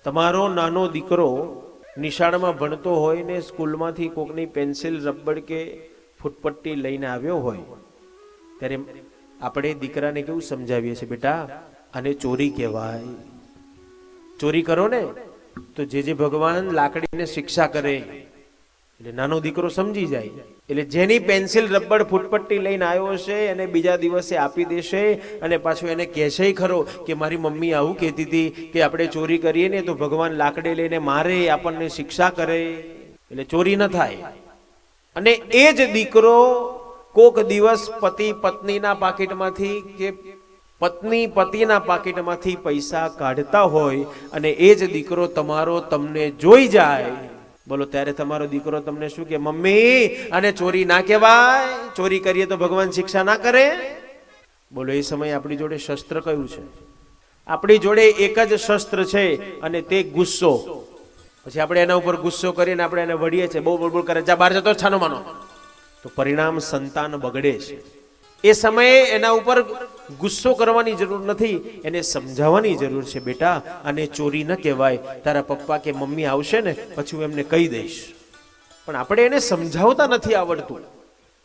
તમારો નાનો દીકરો નિશાળમાં ભણતો હોય ને સ્કૂલમાંથી કોકની પેન્સિલ રબર કે ફૂટપટ્ટી લઈને આવ્યો હોય ત્યારે આપણે દીકરાને કેવું સમજાવીએ છીએ, બેટા આને ચોરી કહેવાય, ચોરી કરો ને તો જે ભગવાન લાકડીને શિક્ષા કરે. એટલે નાનો દીકરો સમજી જાય. એટલે જેની પેન્સિલ રબર ફૂટપટ્ટી લઈને આવ્યો હશે એને બીજા દિવસે આપી દેશે અને પાછું એને કહેશે ખરો કે મારી મમ્મી આવું કહેતી હતી કે આપણે ચોરી કરીએ ને તો ભગવાન લાકડી લઈને મારે, આપણને શિક્ષા કરે, એટલે ચોરી ન થાય. અને એ જ દીકરો કોક દિવસ પતિ પત્નીના પાકીટમાંથી કે પત્ની પતિના પાકીટમાંથી પૈસા કાઢતા હોય અને એ જ દીકરો તમારો તમને જોઈ જાય, બોલો ત્યારે તમારો દીકરો તમને શું કે, મમ્મી આને ચોરી ના કહેવાય, ચોરી કરીએ તો ભગવાન શિક્ષા ના કરે. બોલો એ સમયે આપણી જોડે શસ્ત્ર કયું છે? આપણી જોડે એક જ શસ્ત્ર છે અને તે ગુસ્સો. પછી આપણે એના ઉપર ગુસ્સો કરીને આપણે એને વળીએ છીએ, બહુ બોલ કરે, જા બહાર જતો છાનો માનો, તો પરિણામ સંતાન બગડે છે. એ સમયે એના ઉપર ગુસ્સો કરવાની જરૂર નથી, એને સમજાવવાની જરૂર છે, બેટા આને ચોરી ન કહેવાય, તારા પપ્પા કે મમ્મી આવશે ને પછી હું એમને કહી દઈશ. પણ આપણે એને સમજાવતા નથી આવડતું.